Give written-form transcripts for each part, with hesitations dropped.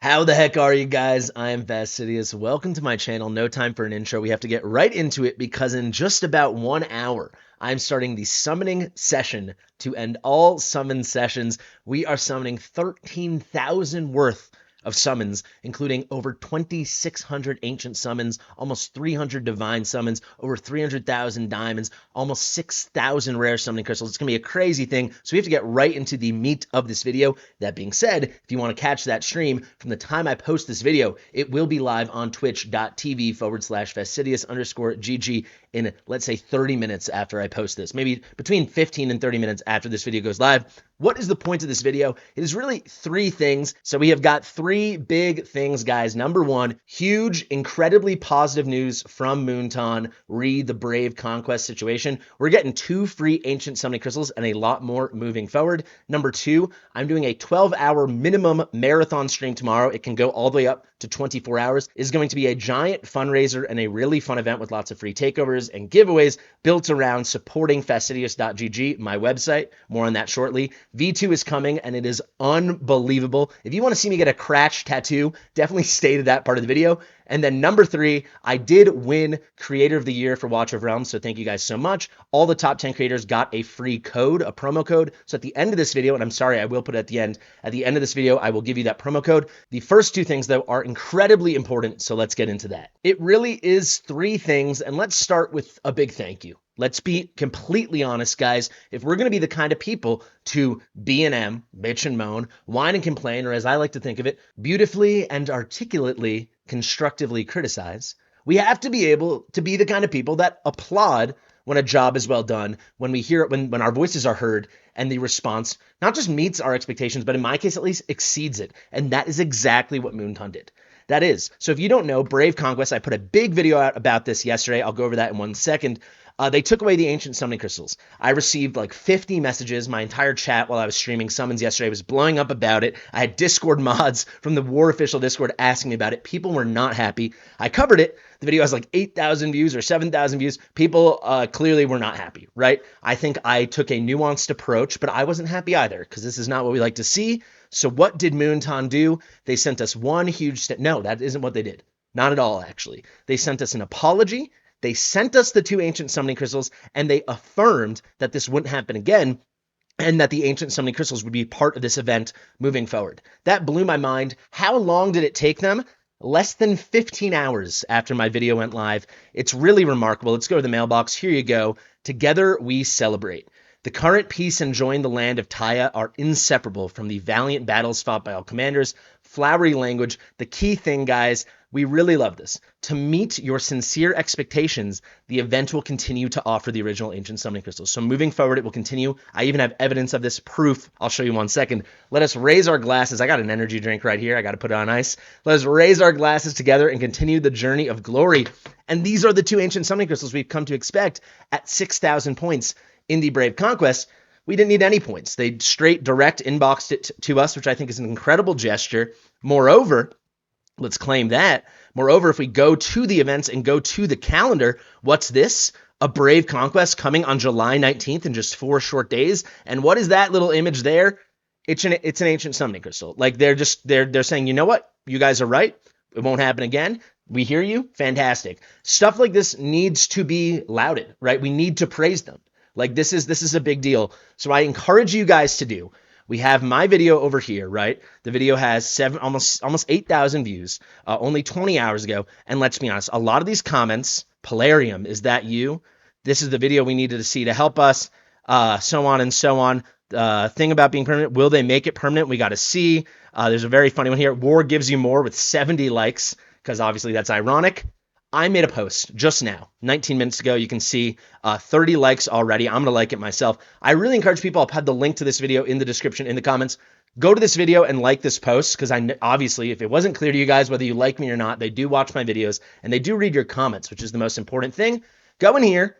How the heck are you guys? I am Fastidious. Welcome to my channel. No time for an intro. We have to get right into it because in just about 1 hour, I'm starting the summoning session to end all summon sessions. We are summoning 13,000 worth of summons, including over 2,600 ancient summons, almost 300 divine summons, over 300,000 diamonds, almost 6,000 rare summoning crystals. It's going to be a crazy thing, so we have to get right into the meat of this video. That being said, if you want to catch that stream from the time I post this video, it will be live on twitch.tv/Fastidious_GG in, let's say, 30 minutes after I post this, maybe between 15 and 30 minutes after this video goes live. What is the point of this video? It is really 3 things. So we have got 3 big things, guys. Number 1, huge, incredibly positive news from Moonton re the Brave Conquest situation. We're getting 2 free ancient summoning crystals and a lot more moving forward. Number 2, I'm doing a 12-hour minimum marathon stream tomorrow. It can go all the way up to 24 hours. It is going to be a giant fundraiser and a really fun event with lots of free takeovers and giveaways built around supporting Fastidious.gg, my website. More on that shortly. V2 is coming, and it is unbelievable. If you want to see me get a crash tattoo, definitely stay to that part of the video. And then number 3, I did win Creator of the Year for Watch of Realms, so thank you guys so much. All the top 10 creators got a free code, a promo code. So at the end of this video, and I'm sorry, I will put it at the end of this video, I will give you that promo code. The first 2 things, though, are incredibly important, so let's get into that. It really is 3 things, and let's start with a big thank you. Let's be completely honest, guys. If we're going to be the kind of people to B&M, bitch and moan, whine and complain, or as I like to think of it, beautifully and articulately, constructively criticize, we have to be able to be the kind of people that applaud when a job is well done, when we hear it, when our voices are heard, and the response not just meets our expectations, but in my case at least exceeds it. And that is exactly what Moonton did. That is. So if you don't know, Brave Conquest, I put a big video out about this yesterday. I'll go over that in 1 second. They took away the ancient summoning crystals. I received like 50 messages. My entire chat while I was streaming summons yesterday was blowing up about it. I had Discord mods from the War Official Discord asking me about it. People were not happy. I covered it. The video has like 8,000 views or 7,000 views. People clearly were not happy, right? I think I took a nuanced approach, but I wasn't happy either because this is not what we like to see. So what did Moonton do? They sent us one huge step. No, that isn't what they did. Not at all, actually. They sent us an apology. They sent us the 2 ancient summoning crystals, and they affirmed that this wouldn't happen again, and that the ancient summoning crystals would be part of this event moving forward. That blew my mind. How long did it take them? Less than 15 hours after my video went live. It's really remarkable. Let's go to the mailbox. Here you go. Together we celebrate. The current peace and joy in the land of Taya are inseparable from the valiant battles fought by all commanders. Flowery language. The key thing, guys, we really love this. To meet your sincere expectations, the event will continue to offer the original ancient summoning crystals. So moving forward, it will continue. I even have evidence of this, proof. I'll show you in 1 second. Let us raise our glasses. I got an energy drink right here. I got to put it on ice. Let us raise our glasses together and continue the journey of glory. And these are the 2 ancient summoning crystals we've come to expect at 6,000 points in the Brave Conquest. We didn't need any points. They straight direct inboxed it to us, which I think is an incredible gesture. Moreover, let's claim that. Moreover, if we go to the events and go to the calendar, what's this? A Brave Conquest coming on July 19th in just 4 short days. And what is that little image there? It's an ancient summoning crystal. Like they're saying, you know what? You guys are right. It won't happen again. We hear you. Fantastic. Stuff like this needs to be lauded, right? We need to praise them. Like this is a big deal. So I encourage you guys to do. We have my video over here, right? The video has almost 8,000 views, only 20 hours ago. And let's be honest, a lot of these comments, Polarium, is that you? This is the video we needed to see to help us, so on and so on. Thing about being permanent, will they make it permanent? We got to see. There's a very funny one here. War gives you more with 70 likes, because obviously that's ironic. I made a post just now, 19 minutes ago. You can see 30 likes already. I'm going to like it myself. I really encourage people. I'll have the link to this video in the description, in the comments. Go to this video and like this post because obviously, if it wasn't clear to you guys whether you like me or not, they do watch my videos and they do read your comments, which is the most important thing. Go in here,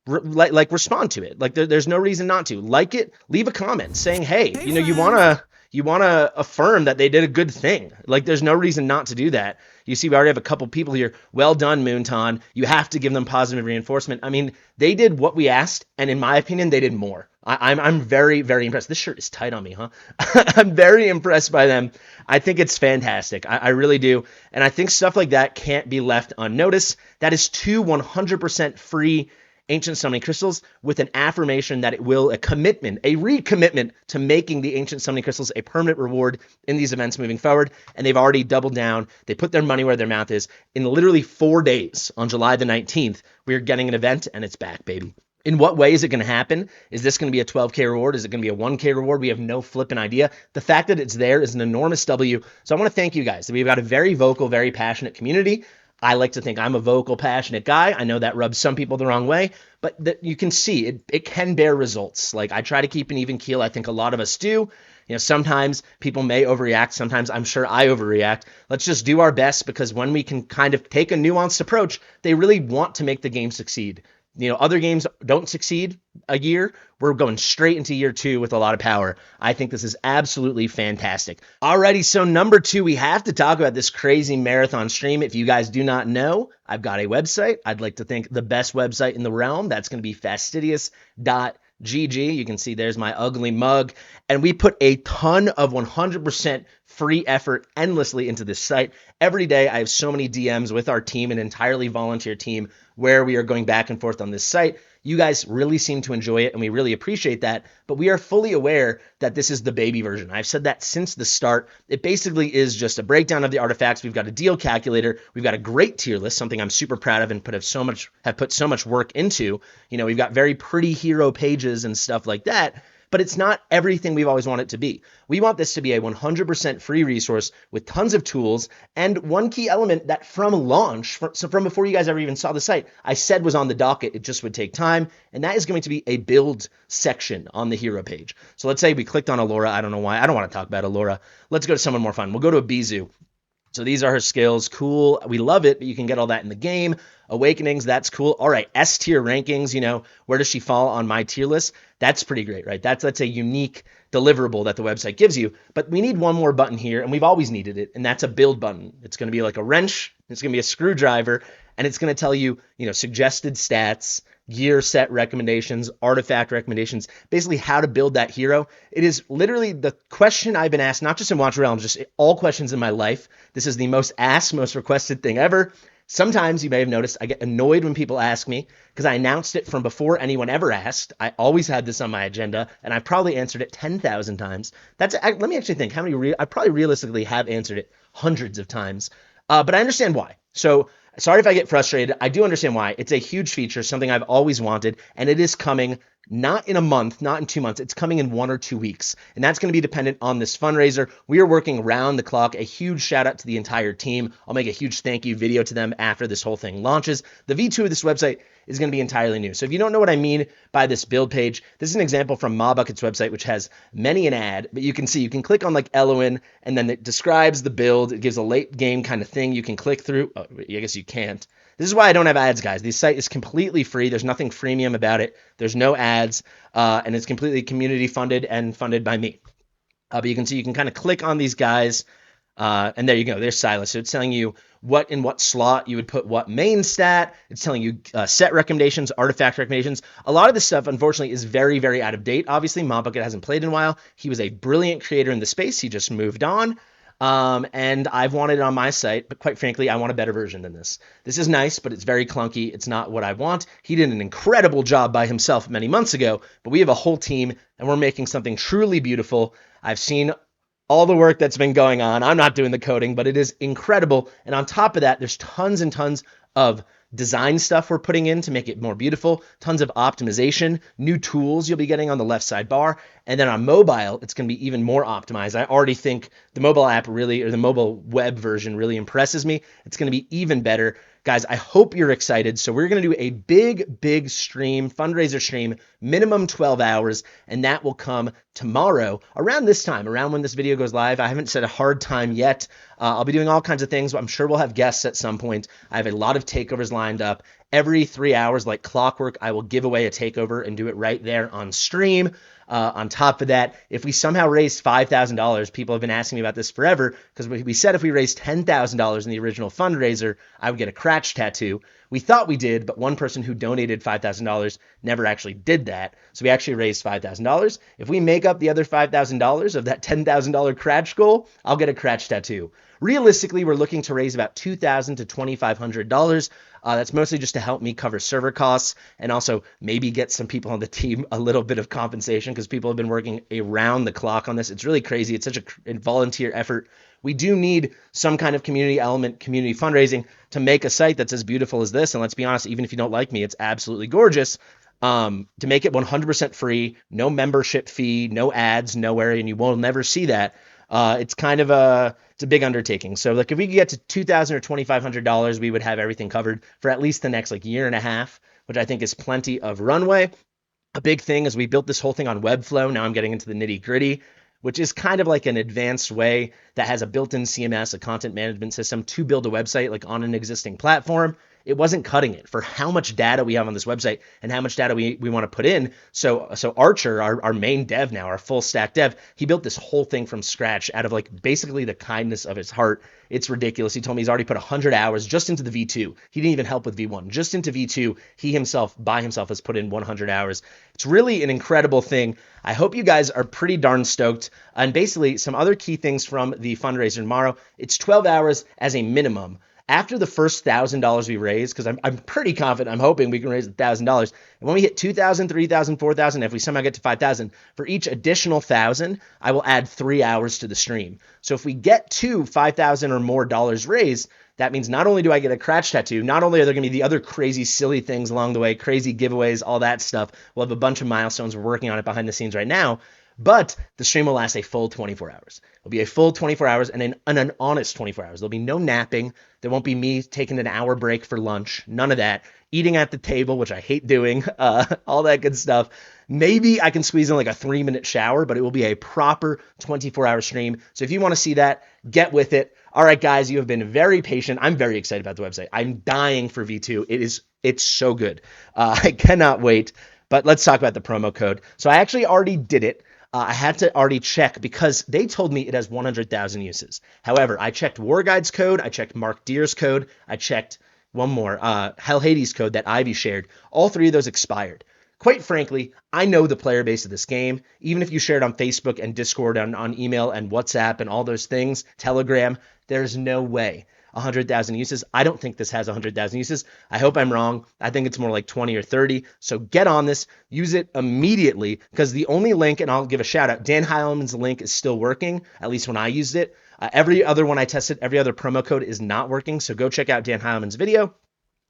respond to it. Like there's no reason not to. Like it, leave a comment saying, hey, you know, you want to you want to affirm that they did a good thing. Like, there's no reason not to do that. You see, we already have a couple people here. Well done, Moonton. You have to give them positive reinforcement. I mean, they did what we asked, and in my opinion, they did more. I'm very, very impressed. This shirt is tight on me, huh? I'm very impressed by them. I think it's fantastic. I really do. And I think stuff like that can't be left unnoticed. That is 2 100% free ancient summoning crystals with an affirmation that it will, a commitment, a recommitment to making the ancient summoning crystals a permanent reward in these events moving forward. And they've already doubled down. They put their money where their mouth is. In literally 4 days, on July the 19th, we're getting an event, and it's back, baby. In what way is it going to happen? Is this going to be a 12K reward? Is it going to be a 1K reward? We have no flipping idea. The fact that it's there is an enormous W. So I want to thank you guys. We've got a very vocal, very passionate community. I like to think I'm a vocal, passionate guy. I know that rubs some people the wrong way, but that you can see it can bear results. Like, I try to keep an even keel. I think a lot of us do. You know, sometimes people may overreact. Sometimes I'm sure I overreact. Let's just do our best, because when we can kind of take a nuanced approach, they really want to make the game succeed. You know, other games don't succeed a year. We're going straight into year 2 with a lot of power. I think this is absolutely fantastic. Alrighty, so number 2, we have to talk about this crazy marathon stream. If you guys do not know, I've got a website. I'd like to think the best website in the realm. That's going to be fastidious.gg. You can see there's my ugly mug. And we put a ton of 100% free effort endlessly into this site. Every day I have so many DMs with our team, an entirely volunteer team, where we are going back and forth on this site. You guys really seem to enjoy it, and we really appreciate that, but we are fully aware that this is the baby version. I've said that since the start. It basically is just a breakdown of the artifacts. We've got a deal calculator. We've got a great tier list, something I'm super proud of and have put so much work into. You know, we've got very pretty hero pages and stuff like that, but it's not everything we've always wanted it to be. We want this to be a 100% free resource with tons of tools, and one key element that from launch, from before you guys ever even saw the site, I said was on the docket. It just would take time, and that is going to be a build section on the hero page. So let's say we clicked on Alora. I don't know why. I don't want to talk about Alora. Let's go to someone more fun. We'll go to a Bizu. So these are her skills. Cool. We love it, but you can get all that in the game. Awakenings, that's cool. All right, S tier rankings, you know, where does she fall on my tier list? That's pretty great, right? That's a unique deliverable that the website gives you. But we need one more button here, and we've always needed it, and that's a build button. It's going to be like a wrench. It's going to be a screwdriver, and it's going to tell you, you know, suggested stats, gear set recommendations, artifact recommendations, basically how to build that hero. It is literally the question I've been asked, not just in Watch Realms, just all questions in my life. This is the most asked, most requested thing ever. Sometimes you may have noticed I get annoyed when people ask me because I announced it from before anyone ever asked. I always had this on my agenda, and I've probably answered it 10,000 times. Let me actually think how many. I probably realistically have answered it hundreds of times, but I understand why. So sorry if I get frustrated. I do understand why. It's a huge feature, something I've always wanted, and it is coming not in a month, not in 2 months. It's coming in 1 or 2 weeks, and that's going to be dependent on this fundraiser. We are working around the clock. A huge shout out to the entire team. I'll make a huge thank you video to them after this whole thing launches. The V2 of this website is going to be entirely new. So if you don't know what I mean by this build page, this is an example from MawBucket's website, which has many an ad, but you can see, you can click on like Eloin, and then it describes the build. It gives a late game kind of thing you can click through. Oh, I guess you can't. This is why I don't have ads, guys. This site is completely free. There's nothing freemium about it. There's no ads, and it's completely community funded and funded by me. But you can see, you can kind of click on these guys, and there you go. There's Silas. So it's telling you in what slot you would put what main stat. It's telling you set recommendations, artifact recommendations. A lot of this stuff, unfortunately, is very, very out of date. Obviously, MawBucket hasn't played in a while. He was a brilliant creator in the space. He just moved on. And I've wanted it on my site, but quite frankly, I want a better version than this. This is nice, but it's very clunky. It's not what I want. He did an incredible job by himself many months ago, but we have a whole team, and we're making something truly beautiful. I've seen all the work that's been going on. I'm not doing the coding, but it is incredible. And on top of that, there's tons and tons of design stuff we're putting in to make it more beautiful, tons of optimization, new tools you'll be getting on the left side bar, and then on mobile, it's going to be even more optimized. I already think the mobile app really, or the mobile web version really impresses me. It's going to be even better. Guys, I hope you're excited. So we're going to do a big stream, fundraiser stream, minimum 12 hours, and that will come tomorrow around this time, around when this video goes live. I haven't set a hard time yet. I'll be doing all kinds of things. I'm sure we'll have guests at some point. I have a lot of takeovers lined up. Every 3 hours, like clockwork, I will give away a takeover and do it right there on stream. On top of that, if we somehow raise $5,000, people have been asking me about this forever, because we said if we raised $10,000 in the original fundraiser, I would get a crotch tattoo. We thought we did, but one person who donated $5,000 never actually did that. So we actually raised $5,000. If we make up the other $5,000 of that $10,000 crotch goal, I'll get a crotch tattoo. Realistically, we're looking to raise about $2,000 to $2,500. That's mostly just to help me cover server costs and also maybe get some people on the team a little bit of compensation, because people have been working around the clock on this. It's really crazy. It's such a volunteer effort. We do need some kind of community element, community fundraising to make a site that's as beautiful as this. And let's be honest, even if you don't like me, it's absolutely gorgeous. To make it 100% free, no membership fee, no ads, nowhere, and you will never see that. It's kind of it's a big undertaking. So like if we could get to $2,000 or $2,500, we would have everything covered for at least the next like year and a half, which I think is plenty of runway. A big thing is we built this whole thing on Webflow. Now I'm getting into the nitty gritty, which is kind of like an advanced way that has a built-in CMS, a content management system, to build a website like on an existing platform. It wasn't cutting it for how much data we have on this website and how much data we want to put in. So Archer, our main dev now, our full stack dev, he built this whole thing from scratch out of like basically the kindness of his heart. It's ridiculous. He told me he's already put 100 hours just into the V2. He didn't even help with V1. Just into V2, he himself, by himself, has put in 100 hours. It's really an incredible thing. I hope you guys are pretty darn stoked. And basically, some other key things from the fundraiser tomorrow. It's 12 hours as a minimum. After the first $1,000 we raise, because I'm pretty confident, I'm hoping we can raise $1,000. And when we hit 2,000, 3,000, 4,000, if we somehow get to 5,000, for each additional 1,000, I will add 3 hours to the stream. So if we get to 5,000 or more dollars raised, that means not only do I get a crotch tattoo, not only are there going to be the other crazy, silly things along the way, crazy giveaways, all that stuff. We'll have a bunch of milestones. We're working on it behind the scenes right now. But the stream will last a full 24 hours. It'll be a full 24 hours and an honest 24 hours. There'll be no napping. There won't be me taking an hour break for lunch. None of that. Eating at the table, which I hate doing, all that good stuff. Maybe I can squeeze in like a 3-minute shower, but it will be a proper 24-hour stream. So if you want to see that, get with it. All right, guys, you have been very patient. I'm very excited about the website. I'm dying for V2. It's so good. I cannot wait. But let's talk about the promo code. So I actually already did it. I had to already check because they told me it has 100,000 uses. However, I checked War Guide's code, I checked Mark Deer's code, I checked one more, Hell Hades code that Ivy shared. All 3 of those expired. Quite frankly, I know the player base of this game. Even if you share it on Facebook and Discord, on email and WhatsApp and all those things, Telegram, there's no way. 100,000 uses. I don't think this has 100,000 uses. I hope I'm wrong. I think it's more like 20 or 30. So get on this, use it immediately, because the only link, and I'll give a shout out, Dan Heilman's link is still working, at least when I used it. Every other one I tested, every other promo code is not working. So go check out Dan Heilman's video.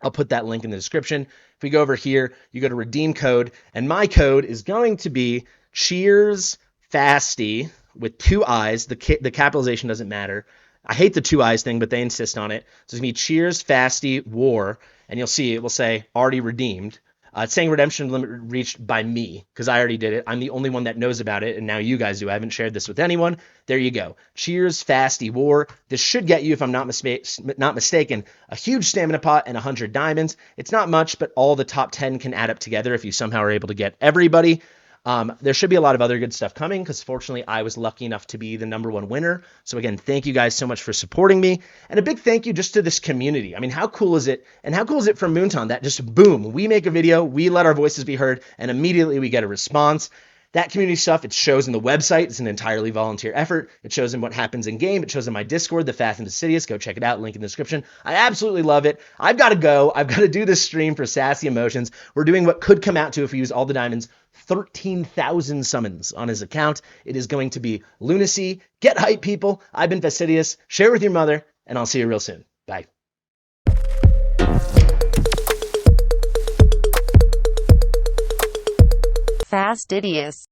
I'll put that link in the description. If we go over here, you go to redeem code, and my code is going to be Cheers Fasti with 2 I's. The capitalization doesn't matter. I hate the 2 I's thing, but they insist on it. So it's going to be Cheers Fasti War, and you'll see it will say already redeemed. It's saying redemption limit reached by me, because I already did it. I'm the only one that knows about it, and now you guys do. I haven't shared this with anyone. There you go. Cheers Fasti War. This should get you, if I'm not mistaken, a huge stamina pot and 100 diamonds. It's not much, but all the top 10 can add up together if you somehow are able to get everybody. There should be a lot of other good stuff coming, because fortunately I was lucky enough to be the #1 winner. So again, thank you guys so much for supporting me, and a big thank you just to this community. I mean, how cool is it? And how cool is it from Moonton that just boom, we make a video, we let our voices be heard, and immediately we get a response. That community stuff, it shows in the website. It's an entirely volunteer effort. It shows in what happens in game. It shows in my Discord, the Fast and Fastidious. Go check it out. Link in the description. I absolutely love it. I've got to go. I've got to do this stream for Sassy Emotions. We're doing what could come out to, if we use all the diamonds, 13,000 summons on his account. It is going to be lunacy. Get hype, people. I've been Fastidious. Share with your mother, and I'll see you real soon. Bye. Fastidious.